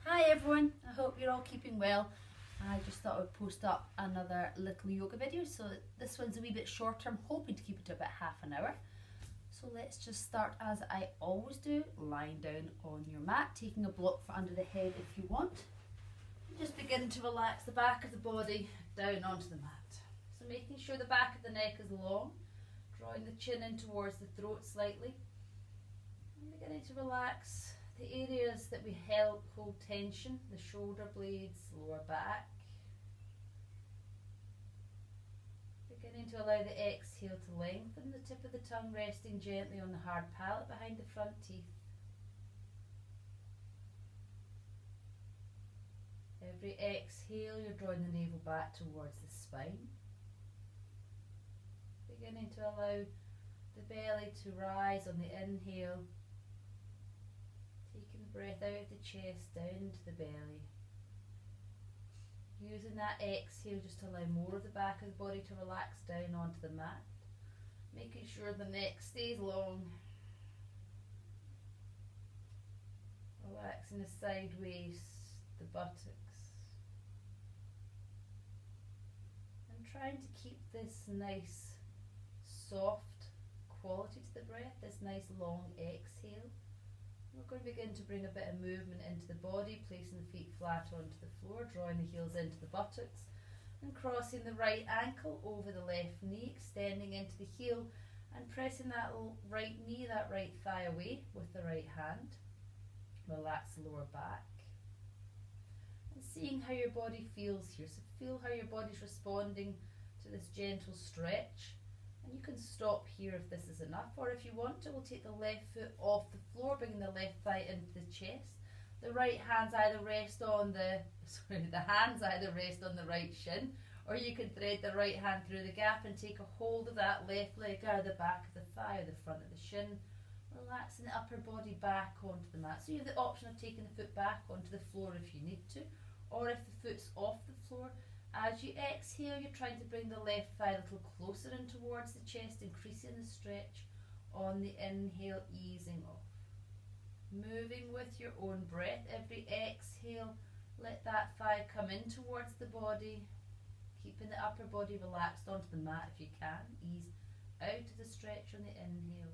Hi everyone, I hope you're all keeping well. I just thought I would post up another little yoga video, so this one's a wee bit shorter. I'm hoping to keep it to about half an hour. So let's just start as I always do, lying down on your mat, taking a block for under the head if you want. Just begin to relax the back of the body down onto the mat. So making sure the back of the neck is long, drawing the chin in towards the throat slightly, and beginning to relax the areas that we hold tension, the shoulder blades, lower back. Beginning to allow the exhale to lengthen, the tip of the tongue resting gently on the hard palate behind the front teeth. Every exhale, you're drawing the navel back towards the spine. Beginning to allow the belly to rise on the inhale. Taking the breath out of the chest, down to the belly. Using that exhale just to allow more of the back of the body to relax down onto the mat. Making sure the neck stays long. Relaxing the side waist, the buttocks. And trying to keep this nice, soft quality to the breath, this nice long exhale. We're going to begin to bring a bit of movement into the body, placing the feet flat onto the floor, drawing the heels into the buttocks, and crossing the right ankle over the left knee, extending into the heel, and pressing that right knee, that right thigh away with the right hand. Relax the lower back. And seeing how your body feels here. So feel how your body's responding to this gentle stretch. And you can stop here if this is enough, or if you want to, we'll take the left foot off the floor, bringing the left thigh into the chest. The right hands either rest on the hands either rest on the right shin, or you can thread the right hand through the gap and take a hold of that left leg out of the back of the thigh or the front of the shin, relaxing the upper body back onto the mat. So you have the option of taking the foot back onto the floor if you need to, or if the foot's off the floor. As you exhale, you're trying to bring the left thigh a little closer in towards the chest, increasing the stretch on the inhale, easing off. Moving with your own breath. Every exhale, let that thigh come in towards the body, keeping the upper body relaxed onto the mat if you can. Ease out of the stretch on the inhale.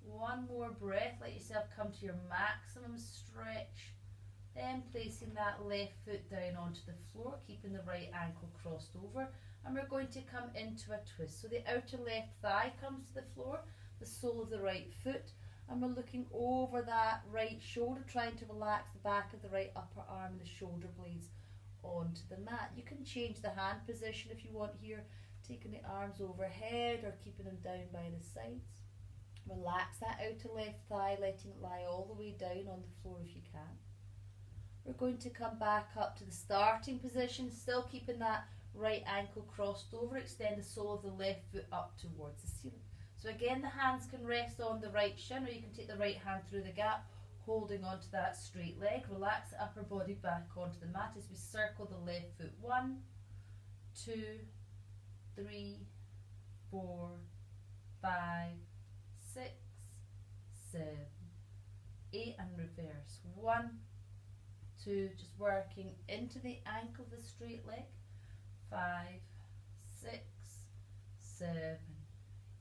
One more breath, let yourself come to your maximum stretch. Then placing that left foot down onto the floor, keeping the right ankle crossed over, and we're going to come into a twist. So the outer left thigh comes to the floor, the sole of the right foot, and we're looking over that right shoulder, trying to relax the back of the right upper arm and the shoulder blades onto the mat. You can change the hand position if you want here, taking the arms overhead or keeping them down by the sides. Relax that outer left thigh, letting it lie all the way down on the floor if you can. We're going to come back up to the starting position, still keeping that right ankle crossed over. Extend the sole of the left foot up towards the ceiling. So again, the hands can rest on the right shin, or you can take the right hand through the gap, holding onto that straight leg. Relax the upper body back onto the mat as we circle the left foot. 1, 2, 3, 4, 5, 6, 7, 8, and reverse. 1, 2, just working into the ankle of the straight leg. 5, 6, 7,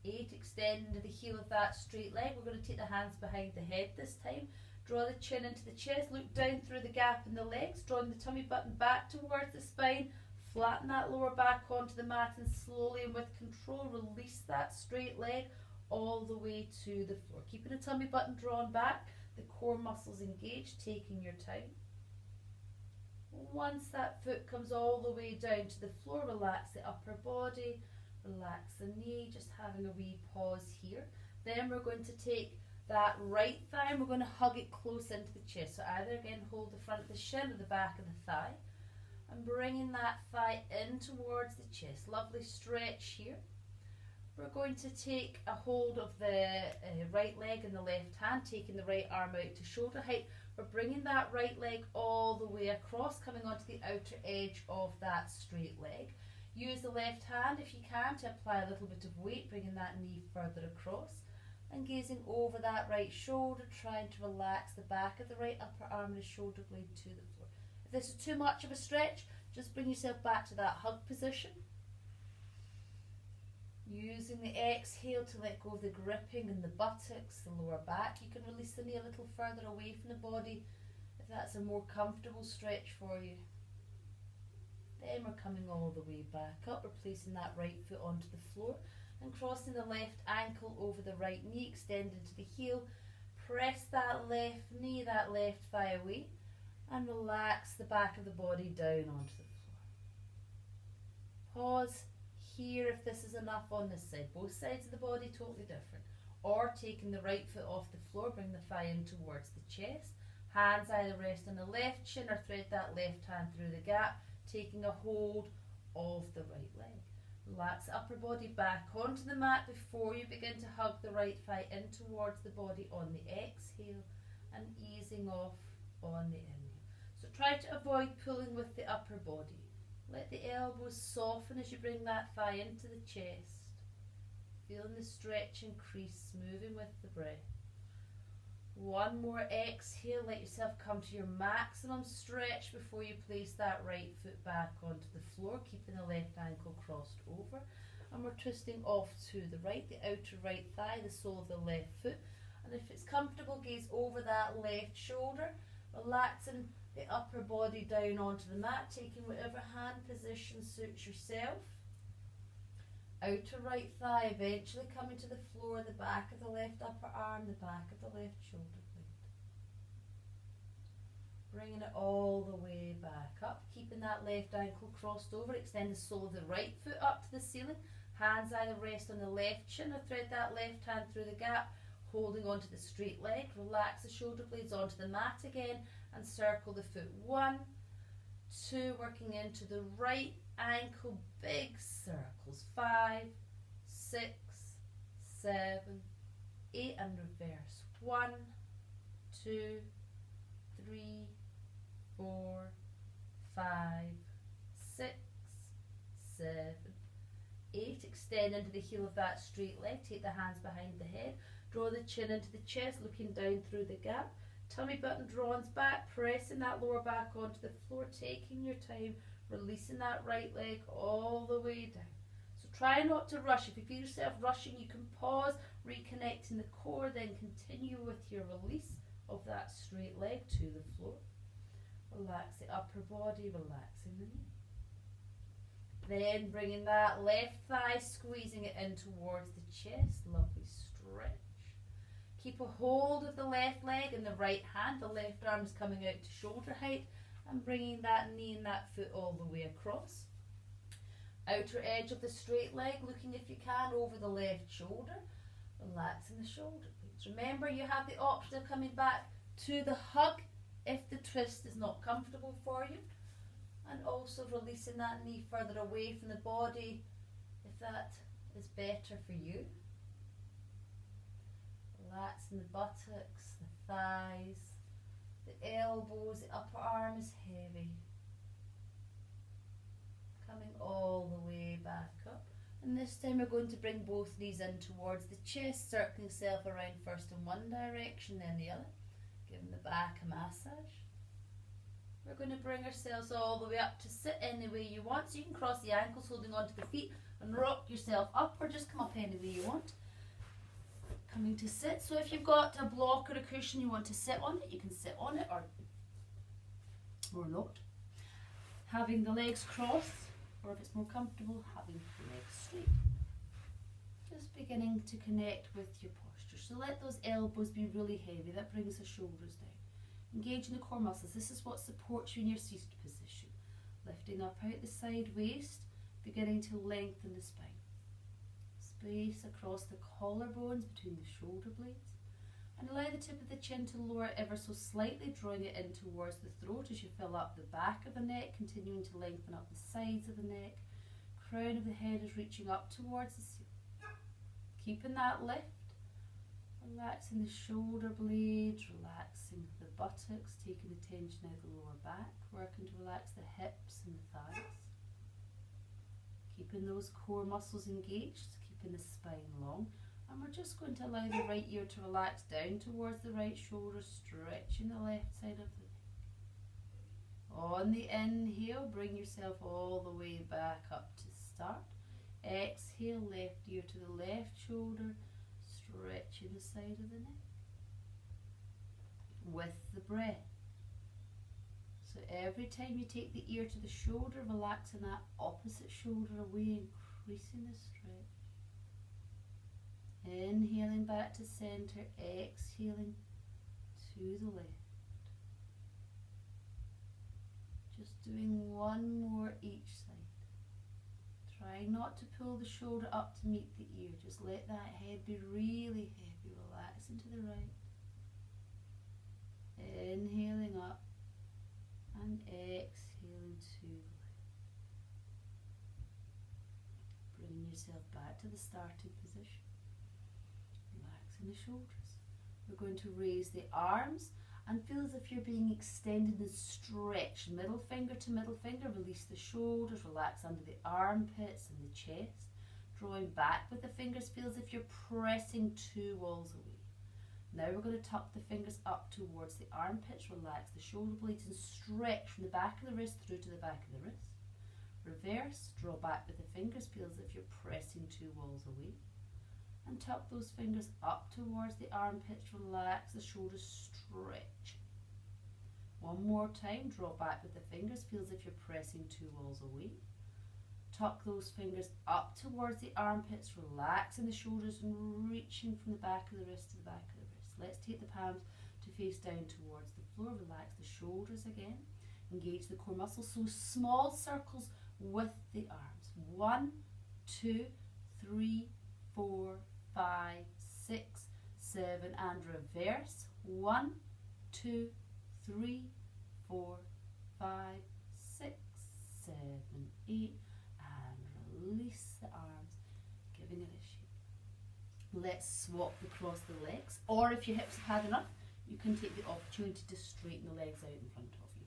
8. Extend into the heel of that straight leg. We're going to take the hands behind the head this time. Draw the chin into the chest. Look down through the gap in the legs, drawing the tummy button back towards the spine. Flatten that lower back onto the mat, and slowly and with control release that straight leg all the way to the floor. Keeping the tummy button drawn back, the core muscles engaged, taking your time. Once that foot comes all the way down to the floor, relax the upper body, relax the knee, just having a wee pause here. Then we're going to take that right thigh and we're going to hug it close into the chest. So either again hold the front of the shin or the back of the thigh, and bringing that thigh in towards the chest. Lovely stretch here. We're going to take a hold of the right leg in the left hand, taking the right arm out to shoulder height. We're bringing that right leg all the way across, coming onto the outer edge of that straight leg. Use the left hand if you can to apply a little bit of weight, bringing that knee further across. and gazing over that right shoulder, trying to relax the back of the right upper arm and the shoulder blade to the floor. If this is too much of a stretch, just bring yourself back to that hug position. Using the exhale to let go of the gripping in the buttocks, the lower back. You can release the knee a little further away from the body if that's a more comfortable stretch for you. Then we're coming all the way back up. We're placing that right foot onto the floor and crossing the left ankle over the right knee, extending to the heel. Press that left knee, that left thigh away, and relax the back of the body down onto the floor. Pause here if this is enough on this side. Both sides of the body totally different. Or taking the right foot off the floor, bring the thigh in towards the chest. Hands either rest on the left shin or thread that left hand through the gap, taking a hold of the right leg. Relax the upper body back onto the mat before you begin to hug the right thigh in towards the body on the exhale and easing off on the inhale. So try to avoid pulling with the upper body. Let the elbows soften as you bring that thigh into the chest. Feeling the stretch increase, moving with the breath. One more exhale, let yourself come to your maximum stretch before you place that right foot back onto the floor, keeping the left ankle crossed over. And we're twisting off to the right, the outer right thigh, the sole of the left foot. And if it's comfortable, gaze over that left shoulder, relaxing the upper body down onto the mat, taking whatever hand position suits yourself. Outer right thigh eventually coming to the floor, the back of the left upper arm, the back of the left shoulder blade. Bringing it all the way back up, keeping that left ankle crossed over, extend the sole of the right foot up to the ceiling. Hands either rest on the left shin or thread that left hand through the gap, holding onto the straight leg. Relax the shoulder blades onto the mat again and circle the foot. 1, 2, working into the right ankle, big circles. 5, 6, 7, 8, and reverse. 1, 2, 3, 4, 5, 6, 7, 8. Extend into the heel of that straight leg. Take the hands behind the head. Draw the chin into the chest, looking down through the gap. Tummy button drawn back, pressing that lower back onto the floor, taking your time, releasing that right leg all the way down. So try not to rush. If you feel yourself rushing, you can pause, reconnecting the core, then continue with your release of that straight leg to the floor. Relax the upper body, relaxing the knee. Then bringing that left thigh, squeezing it in towards the chest. Lovely stretch. Keep a hold of the left leg in the right hand. The left arm is coming out to shoulder height and bringing that knee and that foot all the way across. Outer edge of the straight leg, looking if you can over the left shoulder. Relaxing the shoulder blades. Remember, you have the option of coming back to the hug if the twist is not comfortable for you. And also releasing that knee further away from the body if that is better for you. Relaxing the buttocks, the thighs, the elbows, the upper arm is heavy. Coming all the way back up. And this time we're going to bring both knees in towards the chest, circling yourself around first in one direction, then the other. Giving the back a massage. We're going to bring ourselves all the way up to sit any way you want. So you can cross the ankles, holding onto the feet, and rock yourself up, or just come up any way you want. Coming to sit. So if you've got a block or a cushion you want to sit on it, you can sit on it or not. Having the legs crossed, or if it's more comfortable, having the legs straight. Just beginning to connect with your posture. So let those elbows be really heavy. That brings the shoulders down. Engaging the core muscles. This is what supports you in your seated position. Lifting up out the side waist, beginning to lengthen the spine. Space across the collarbones between the shoulder blades. And allow the tip of the chin to lower ever so slightly, drawing it in towards the throat as you fill up the back of the neck, continuing to lengthen up the sides of the neck. Crown of the head is reaching up towards the ceiling. Keeping that lift. Relaxing the shoulder blades, relaxing the buttocks, taking the tension out of the lower back, working to relax the hips and the thighs. Keeping those core muscles engaged, keeping the spine long. And we're just going to allow the right ear to relax down towards the right shoulder, stretching the left side of the neck. On the inhale, bring yourself all the way back up to start. Exhale, left ear to the left shoulder, stretching the side of the neck with the breath. So every time you take the ear to the shoulder, relaxing that opposite shoulder away, increasing the stretch. Inhaling back to center, exhaling to the left. Just doing one more each side. Try not to pull the shoulder up to meet the ear. Just let that head be really heavy. Relaxing to the right. Inhaling up and exhaling to the left. Bringing yourself back to the starting position. Relaxing the shoulders. We're going to raise the arms and feel as if you're being extended and stretched. Middle finger to middle finger, release the shoulders, relax under the armpits and the chest. Drawing back with the fingers, feel as if you're pressing two walls away. Now we're going to tuck the fingers up towards the armpits, relax the shoulder blades and stretch from the back of the wrist through to the back of the wrist. Reverse, draw back with the fingers, feel as if you're pressing two walls away. And tuck those fingers up towards the armpits, relax the shoulders, stretch. One more time, draw back with the fingers, feel as if you're pressing two walls away. Tuck those fingers up towards the armpits, relaxing the shoulders and reaching from the back of the wrist to the back of the wrist. Let's take the palms to face down towards the floor, relax the shoulders again, engage the core muscles, so small circles with the arms. 1, 2, 3, 4, 5, 6, 7, and reverse. 1, 2, 3, 4, 5, 6, 7, 8, and release the arms, giving it a shake. Let's swap across the legs, or if your hips have had enough, you can take the opportunity to straighten the legs out in front of you.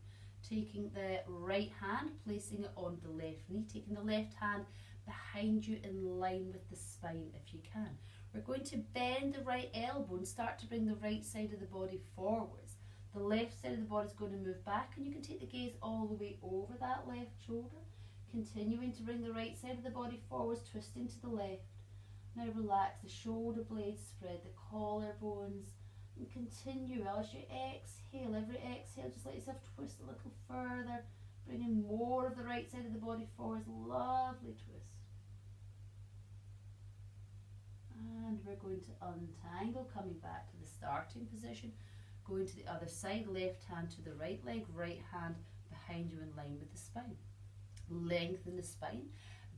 Taking the right hand, placing it on the left knee, taking the left hand behind you in line with the spine if you can. We're going to bend the right elbow and start to bring the right side of the body forwards. The left side of the body is going to move back, and you can take the gaze all the way over that left shoulder, continuing to bring the right side of the body forwards, twisting to the left. Now relax the shoulder blades, spread the collarbones, and continue as you exhale. Every exhale, just let yourself twist a little further, bringing more of the right side of the body forwards. Lovely twist. And we're going to untangle, coming back to the starting position, going to the other side, left hand to the right leg, right hand behind you in line with the spine. Lengthen the spine,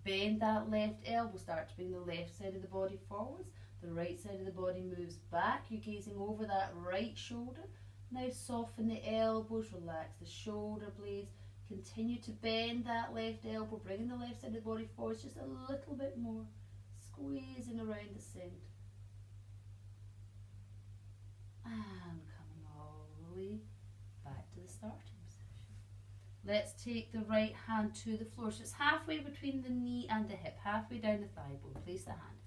bend that left elbow, start to bring the left side of the body forwards, the right side of the body moves back, you're gazing over that right shoulder. Now soften the elbows, relax the shoulder blades, continue to bend that left elbow, bringing the left side of the body forwards just a little bit more. Squeezing around the centre. And coming all the way back to the starting position. Let's take the right hand to the floor. So it's halfway between the knee and the hip, halfway down the thigh bone. Place the hand.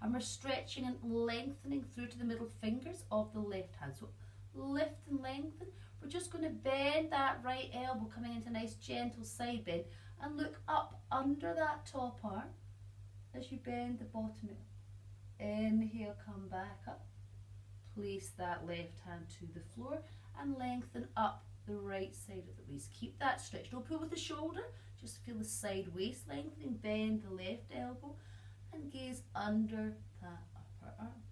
And we're stretching and lengthening through to the middle fingers of the left hand. So lift and lengthen. We're just going to bend that right elbow, coming into a nice gentle side bend, and look up under that top arm. As you bend the bottom out. Inhale, come back up. Place that left hand to the floor and lengthen up the right side of the waist. Keep that stretch. Don't pull with the shoulder. Just feel the side waist lengthening. Bend the left elbow and gaze under that upper arm.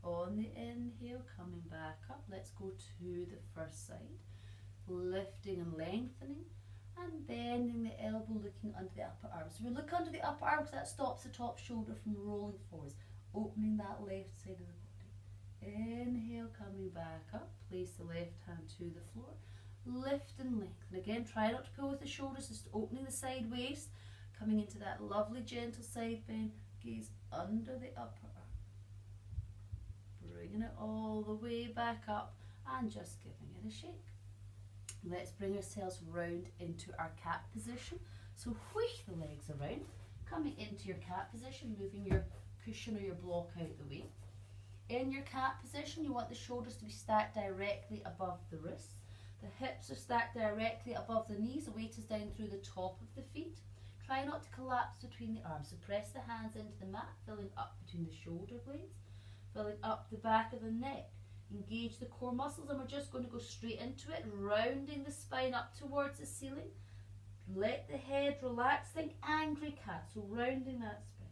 On the inhale, coming back up. Let's go to the first side. Lifting and lengthening. And bending the elbow, looking under the upper arm. So we look under the upper arm because that stops the top shoulder from rolling forwards, opening that left side of the body. Inhale, coming back up. Place the left hand to the floor. Lift and lengthen. Again, try not to pull with the shoulders, just opening the side waist, coming into that lovely gentle side bend. Gaze under the upper arm. Bringing it all the way back up and just giving it a shake. Let's bring ourselves round into our cat position. So whisk the legs around, coming into your cat position, moving your cushion or your block out the way. In your cat position, you want the shoulders to be stacked directly above the wrists. The hips are stacked directly above the knees. The weight is down through the top of the feet. Try not to collapse between the arms. So press the hands into the mat, filling up between the shoulder blades, filling up the back of the neck. Engage the core muscles, and we're just going to go straight into it, rounding the spine up towards the ceiling. Let the head relax. Think angry cat, so rounding that spine.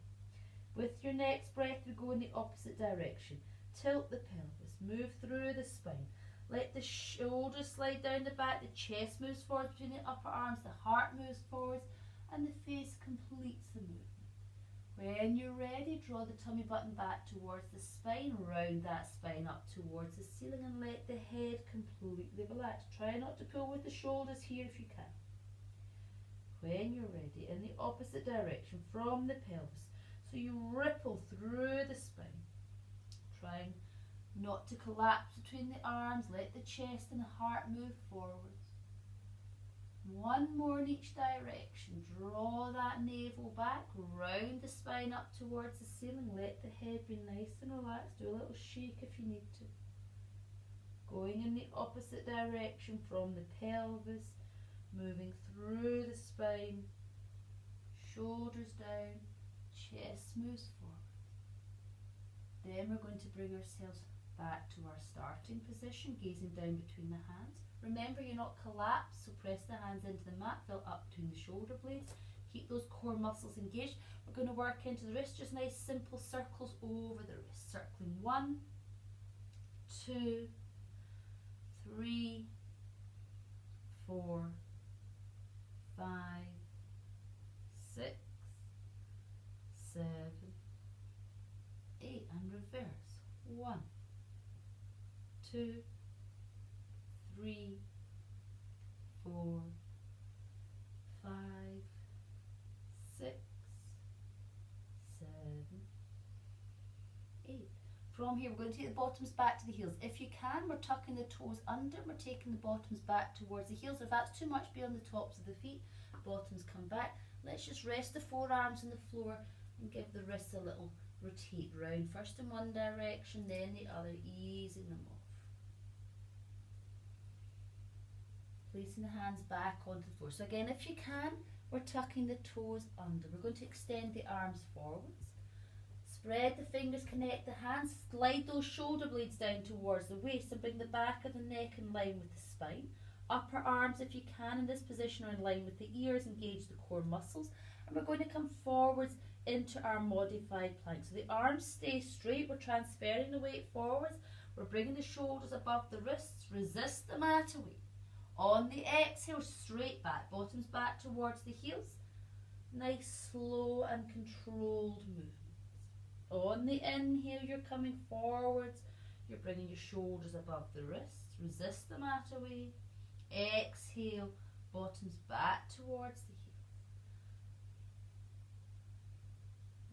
With your next breath, we go in the opposite direction. Tilt the pelvis, move through the spine. Let the shoulders slide down the back, the chest moves forward between the upper arms, the heart moves forwards, and the face completes the movement. When you're ready, draw the tummy button back towards the spine, round that spine up towards the ceiling, and let the head completely relax. Try not to pull with the shoulders here if you can. When you're ready, in the opposite direction from the pelvis, so you ripple through the spine, trying not to collapse between the arms. Let the chest and the heart move forwards. One more in each direction. Draw that navel back, round the spine up towards the ceiling. Let the head be nice and relaxed. Do a little shake if you need to. Going in the opposite direction from the pelvis, moving through the spine, shoulders down, chest moves forward. Then we're going to bring ourselves back to our starting position, gazing down between the hands. Remember, you're not collapsed, so press the hands into the mat, fill up between the shoulder blades. Keep those core muscles engaged. We're going to work into the wrist, just nice simple circles over the wrist. Circling 1, 2, 3, 4, 5, 6, 7, 8, and reverse. 1, 2, 3, 4, 5, 6, 7, 8. From here, we're going to take the bottoms back to the heels. If you can, we're tucking the toes under. We're taking the bottoms back towards the heels. If that's too much, be on the tops of the feet. Bottoms come back. Let's just rest the forearms on the floor and give the wrists a little rotate round. First in one direction, then the other, easing them off. Placing the hands back onto the floor. So again, if you can, we're tucking the toes under. We're going to extend the arms forwards. Spread the fingers, connect the hands, slide those shoulder blades down towards the waist and bring the back of the neck in line with the spine. Upper arms, if you can, in this position are in line with the ears, engage the core muscles. And we're going to come forwards into our modified plank. So the arms stay straight, we're transferring the weight forwards, we're bringing the shoulders above the wrists, resist the mat away. On the exhale, straight back, bottoms back towards the heels. Nice, slow and controlled movements. On the inhale, you're coming forwards, you're bringing your shoulders above the wrists, resist the mat away. Exhale, bottoms back towards the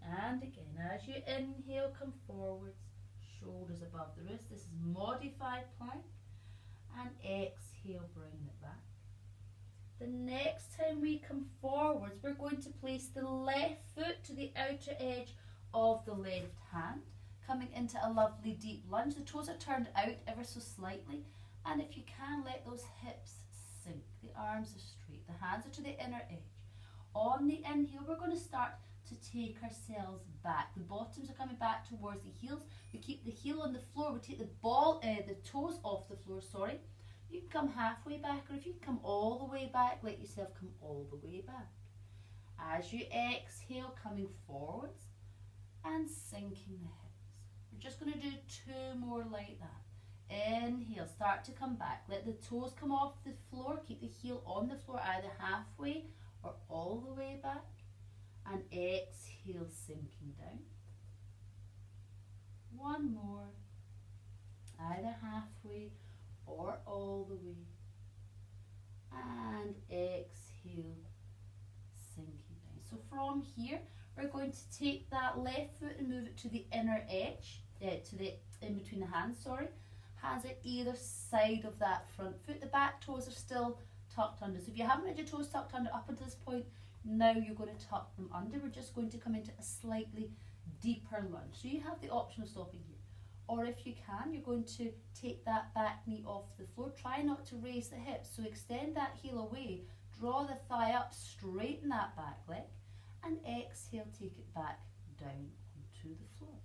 heels. And again, as you inhale, come forwards, shoulders above the wrist. This is modified plank. And exhale, bring it back. The next time we come forwards, we're going to place the left foot to the outer edge of the left hand, coming into a lovely deep lunge. The toes are turned out ever so slightly, and if you can, let those hips sink. The arms are straight, the hands are to the inner edge. On the inhale, we're going to start to take ourselves back. The bottoms are coming back towards the heels. We keep the heel on the floor. We take the toes off the floor, sorry. You can come halfway back, or if you can come all the way back, let yourself come all the way back. As you exhale, coming forwards and sinking the hips. We're just going to do 2 more like that. Inhale, start to come back. Let the toes come off the floor. Keep the heel on the floor, either halfway or all the way back. And exhale, sinking down. 1 more, either halfway or all the way. And exhale, sinking down. So from here, we're going to take that left foot and move it to the inner edge, in between the hands, sorry. Hands at either side of that front foot. The back toes are still tucked under. So if you haven't had your toes tucked under up until this point, now you're going to tuck them under. We're just going to come into a slightly deeper lunge. So you have the option of stopping here. Or if you can, you're going to take that back knee off the floor. Try not to raise the hips. So extend that heel away, draw the thigh up, straighten that back leg, and exhale, take it back down onto the floor.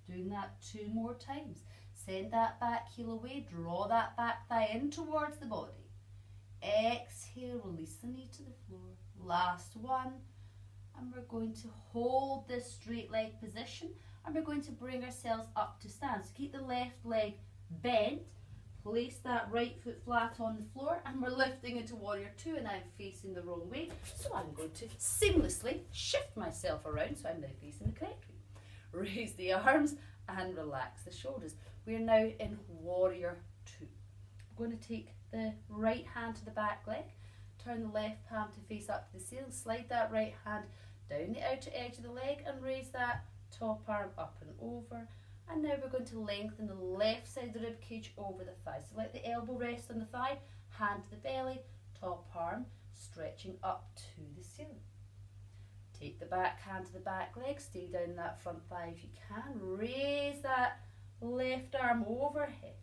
Doing that 2 more times. Send that back heel away, draw that back thigh in towards the body. Exhale, release the knee to the floor. Last one. And we're going to hold this straight leg position, and we're going to bring ourselves up to stand. So keep the left leg bent, place that right foot flat on the floor, and we're lifting into warrior 2, and I'm facing the wrong way. So I'm going to seamlessly shift myself around so I'm now facing the correct way. Raise the arms and relax the shoulders. We are now in warrior 2. I'm going to take the right hand to the back leg, turn the left palm to face up to the ceiling, slide that right hand down the outer edge of the leg and raise that top arm up and over. And now we're going to lengthen the left side of the rib cage over the thigh. So let the elbow rest on the thigh, hand to the belly, top arm stretching up to the ceiling. Take the back hand to the back leg, stay down that front thigh if you can. Raise that left arm overhead.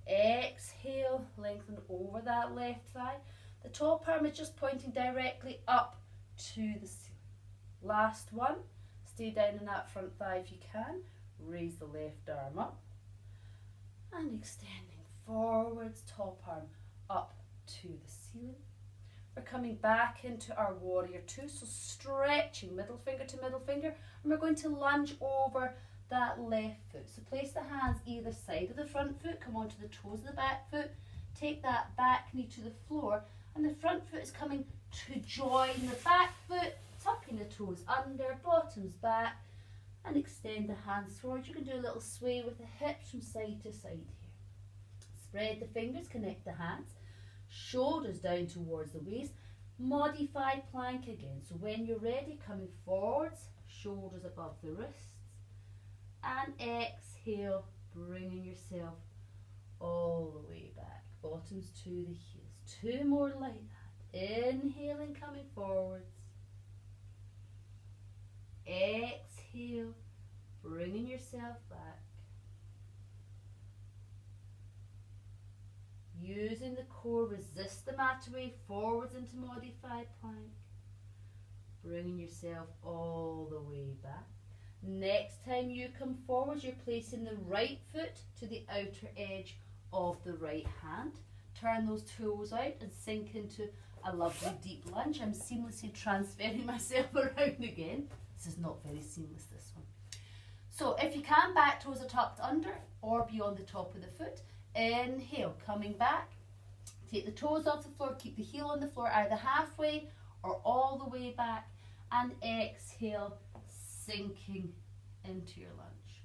Exhale, lengthen over that left thigh. The top arm is just pointing directly up to the ceiling. Last one. Stay down in that front thigh if you can. Raise the left arm up. And extending forwards, top arm up to the ceiling. We're coming back into our warrior 2. So stretching middle finger to middle finger. And we're going to lunge over that left foot. So place the hands either side of the front foot. Come onto the toes of the back foot. Take that back knee to the floor. And the front foot is coming to join the back foot, tucking the toes under, bottoms back, and extend the hands forward. You can do a little sway with the hips from side to side here. Spread the fingers, connect the hands, shoulders down towards the waist. Modified plank again. So when you're ready, coming forwards, shoulders above the wrists, and exhale, bringing yourself all the way back, bottoms to the heels. 2 more like that. Inhaling, coming forwards. Exhale, bringing yourself back. Using the core, resist the mat away, forwards into modified plank. Bringing yourself all the way back. Next time you come forward, you're placing the right foot to the outer edge of the right hand. Turn those toes out and sink into a lovely deep lunge. I'm seamlessly transferring myself around again. This is not very seamless, this one. So if you can, back toes are tucked under or beyond the top of the foot. Inhale, coming back. Take the toes off the floor, keep the heel on the floor either halfway or all the way back. And exhale, sinking into your lunge.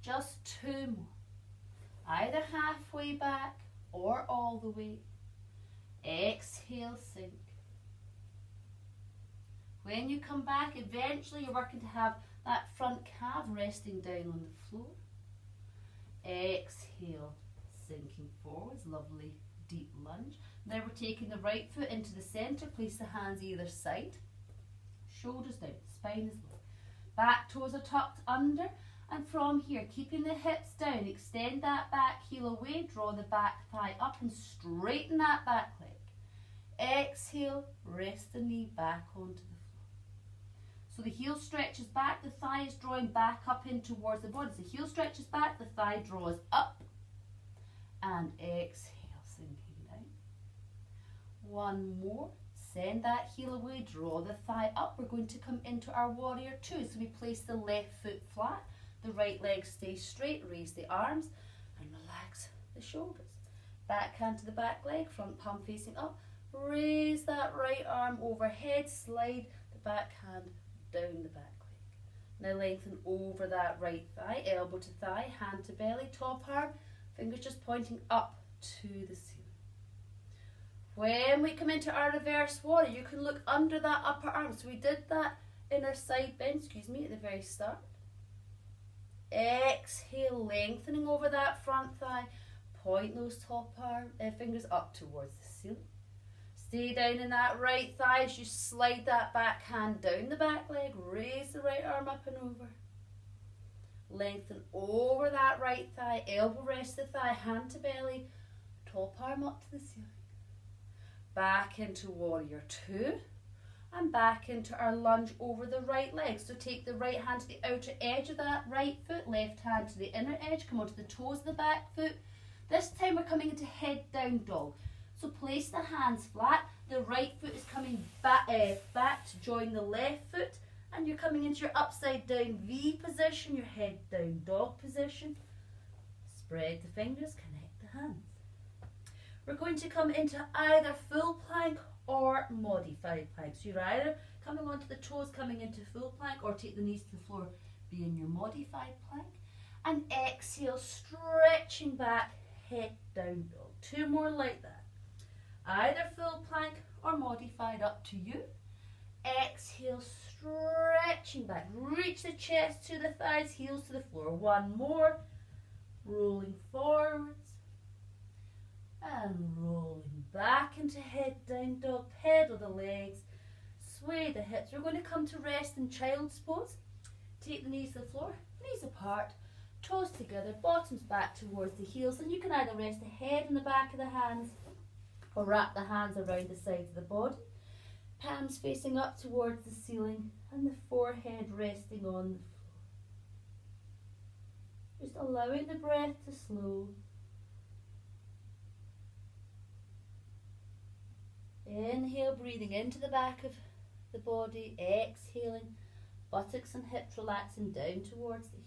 Just 2 more. Either halfway back or all the way. Exhale, sink. When you come back, eventually you're working to have that front calf resting down on the floor. Exhale, sinking forwards, lovely deep lunge. Now we're taking the right foot into the centre, place the hands either side. Shoulders down, spine is low. Back toes are tucked under. And from here, keeping the hips down, extend that back heel away, draw the back thigh up and straighten that back leg. Exhale, rest the knee back onto the floor. So the heel stretches back, the thigh is drawing back up in towards the body. So the heel stretches back, the thigh draws up. And exhale, sinking down. 1 more. Send that heel away, draw the thigh up. We're going to come into our warrior 2. So we place the left foot flat. The right leg stays straight, raise the arms and relax the shoulders. Back hand to the back leg, front palm facing up. Raise that right arm overhead, slide the back hand down the back leg. Now lengthen over that right thigh, elbow to thigh, hand to belly, top arm, fingers just pointing up to the ceiling. When we come into our reverse warrior, you can look under that upper arm. So we did that inner side bend, at the very start. Exhale, lengthening over that front thigh. Point those top arm fingers up towards the ceiling. Stay down in that right thigh as you slide that back hand down the back leg. Raise the right arm up and over. Lengthen over that right thigh, elbow rest the thigh, hand to belly, top arm up to the ceiling. Back into warrior two, and back into our lunge over the right leg. So take the right hand to the outer edge of that right foot, left hand to the inner edge, come onto the toes of the back foot. This time we're coming into head down dog. So place the hands flat, the right foot is coming back to join the left foot, and you're coming into your upside down V position, your head down dog position. Spread the fingers, connect the hands. We're going to come into either full plank or modified plank. So you're either coming onto the toes, coming into full plank, or take the knees to the floor, be in your modified plank. And exhale, stretching back, head down dog. Two more like that. Either full plank or modified, up to you. Exhale, stretching back. Reach the chest to the thighs, heels to the floor. One more. Rolling forwards. And rolling back into head down dog. Pedal the legs. Sway the hips. We're going to come to rest in child's pose. Take the knees to the floor. Knees apart. Toes together. Bottoms back towards the heels. And you can either rest the head in the back of the hands, or wrap the hands around the sides of the body. Palms facing up towards the ceiling, and the forehead resting on the floor. Just allowing the breath to slow. Inhale, breathing into the back of the body. Exhaling, buttocks and hips relaxing down towards the heels.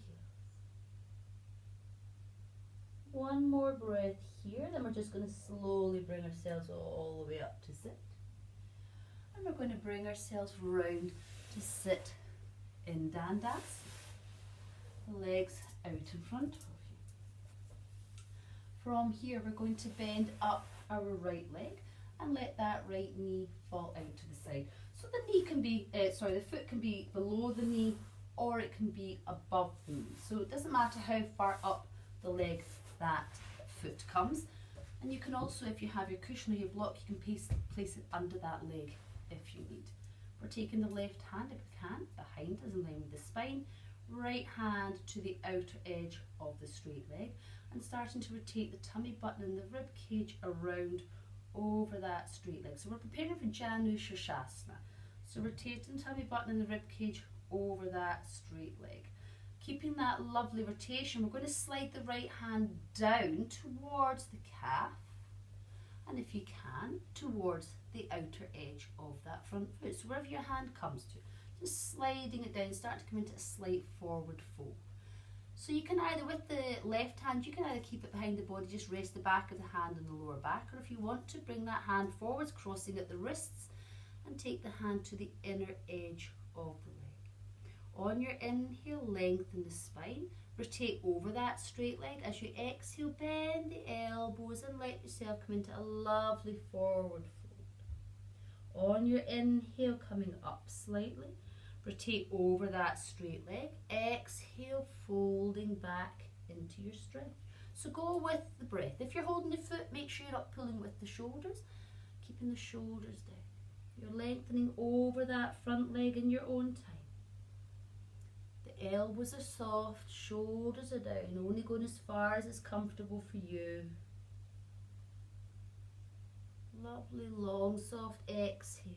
One more breath here, then we're just going to slowly bring ourselves all the way up to sit. And we're going to bring ourselves round to sit in Dandasana. The legs out in front of you. From here, we're going to bend up our right leg and let that right knee fall out to the side. So the knee can be, the foot can be below the knee, or it can be above the knee. So it doesn't matter how far up the leg that foot comes. And you can also, if you have your cushion or your block, you can place it under that leg if you need. We're taking the left hand, if we can, behind us in line with the spine. Right hand to the outer edge of the straight leg, and starting to rotate the tummy button and the rib cage around over that straight leg. So we're preparing for Janu Shirshasana. So rotating the tummy button and the rib cage over that straight leg. Keeping that lovely rotation, we're going to slide the right hand down towards the calf, and if you can, towards the outer edge of that front foot. So wherever your hand comes to, just sliding it down, start to come into a slight forward fold. So you can either, with the left hand, you can either keep it behind the body, just rest the back of the hand on the lower back, or if you want to, bring that hand forwards, crossing at the wrists, and take the hand to the inner edge of the leg. On your inhale, lengthen the spine, rotate over that straight leg. As you exhale, bend the elbows and let yourself come into a lovely forward fold. On your inhale, coming up slightly, rotate over that straight leg. Exhale, folding back into your stretch. So go with the breath. If you're holding the foot, make sure you're not pulling with the shoulders, keeping the shoulders down. You're lengthening over that front leg in your own time. The elbows are soft, shoulders are down, only going as far as is comfortable for you. Lovely, long, soft exhale.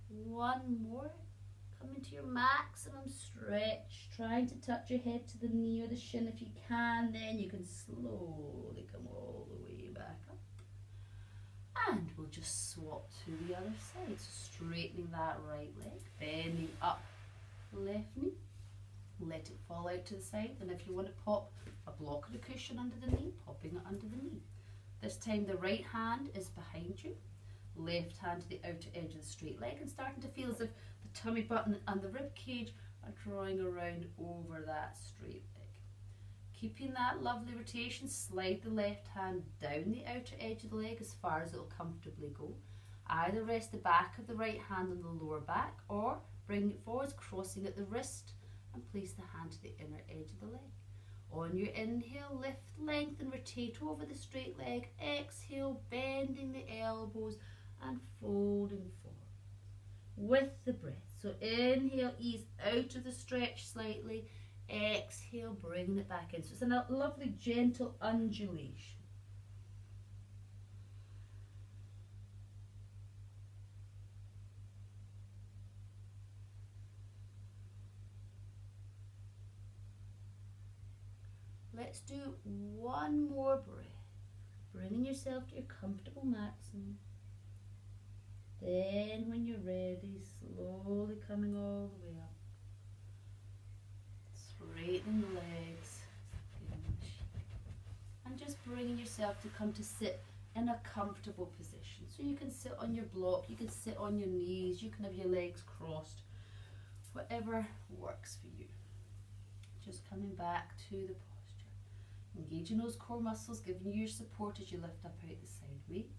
One more. Come into your maximum stretch, trying to touch your head to the knee or the shin if you can. Then you can slowly come all the way back up. And we'll just swap to the other side. So straightening that right leg, bending up left knee. Let it fall out to the side. And if you want to pop a block or a cushion under the knee, popping it under the knee. This time the right hand is behind you. Left hand to the outer edge of the straight leg, and starting to feel as if the tummy button and the rib cage are drawing around over that straight leg. Keeping that lovely rotation, slide the left hand down the outer edge of the leg as far as it will comfortably go. Either rest the back of the right hand on the lower back, or bring it forwards, crossing at the wrist, and place the hand to the inner edge of the leg. On your inhale, lift, lengthen, rotate over the straight leg. Exhale, bending the elbows and folding forward with the breath. So inhale, ease out of the stretch slightly. Exhale, bringing it back in. So it's a lovely gentle undulation. Let's do one more breath, bringing yourself to your comfortable maximum. Then when you're ready, slowly coming all the way up. Straightening the legs. And just bringing yourself to come to sit in a comfortable position. So you can sit on your block, you can sit on your knees, you can have your legs crossed. Whatever works for you. Just coming back to the posture. Engaging those core muscles, giving you your support as you lift up out the side waist.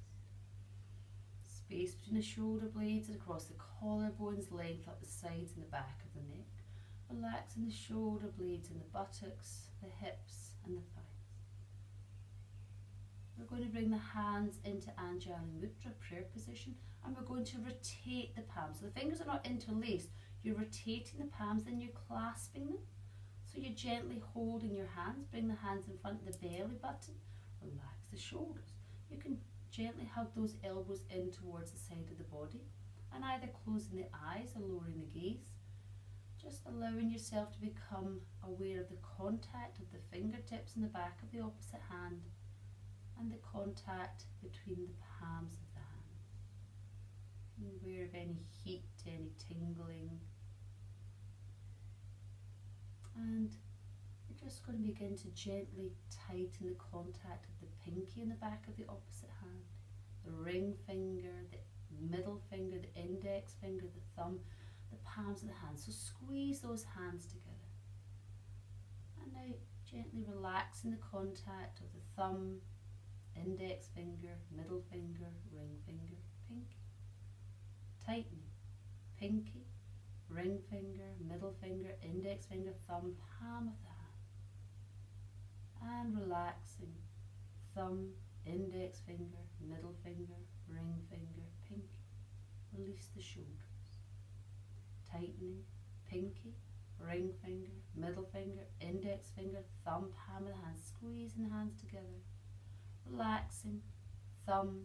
Space between the shoulder blades and across the collarbones, length up the sides and the back of the neck. Relaxing the shoulder blades and the buttocks, the hips and the thighs. We're going to bring the hands into Anjali Mudra, prayer position, and we're going to rotate the palms. So the fingers are not interlaced, you're rotating the palms, then you're clasping them. So you're gently holding your hands, bring the hands in front of the belly button, relax the shoulders. You can gently hug those elbows in towards the side of the body, and either closing the eyes or lowering the gaze. Just allowing yourself to become aware of the contact of the fingertips in the back of the opposite hand and the contact between the palms of the hands. Being aware of any heat, any tingling. And we're just going to begin to gently tighten the contact of the pinky in the back of the opposite hand, the ring finger, the middle finger, the index finger, the thumb, the palms of the hands. So squeeze those hands together. And now gently relaxing the contact of the thumb, index finger, middle finger, ring finger, pinky. Tightening. Pinky, ring finger, middle finger, index finger, thumb, palm of the hand. And relaxing. Thumb, index finger, middle finger, ring finger, pinky. Release the shoulders. Tightening, pinky, ring finger, middle finger, index finger, thumb, palm of the hand. Squeezing the hands together. Relaxing, thumb,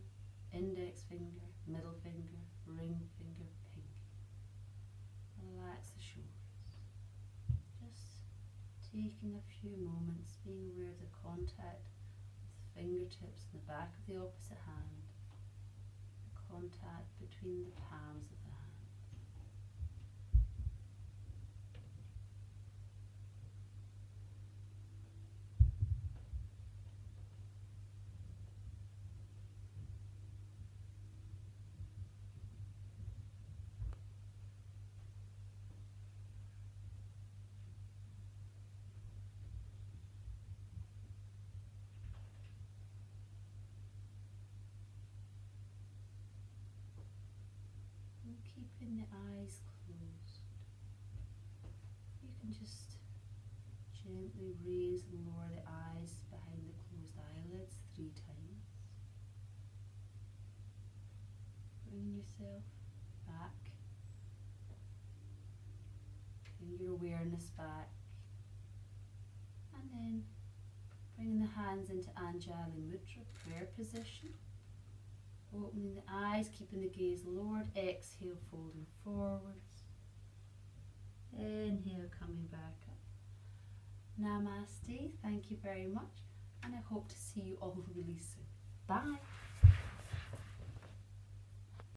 index finger, middle finger, ring finger, pinky. Relax the shoulders. Just taking a few moments, being aware of the contact of the fingertips in the back of the opposite hand, the contact between the palms of the hand. Keeping the eyes closed, you can just gently raise and lower the eyes behind the closed eyelids 3 times. Bringing yourself back, bring your awareness back, and then bringing the hands into Anjali Mudra, prayer position. Opening the eyes, keeping the gaze lowered. Exhale, folding forwards. Inhale, coming back up. Namaste. Thank you very much. And I hope to see you all really soon. Bye.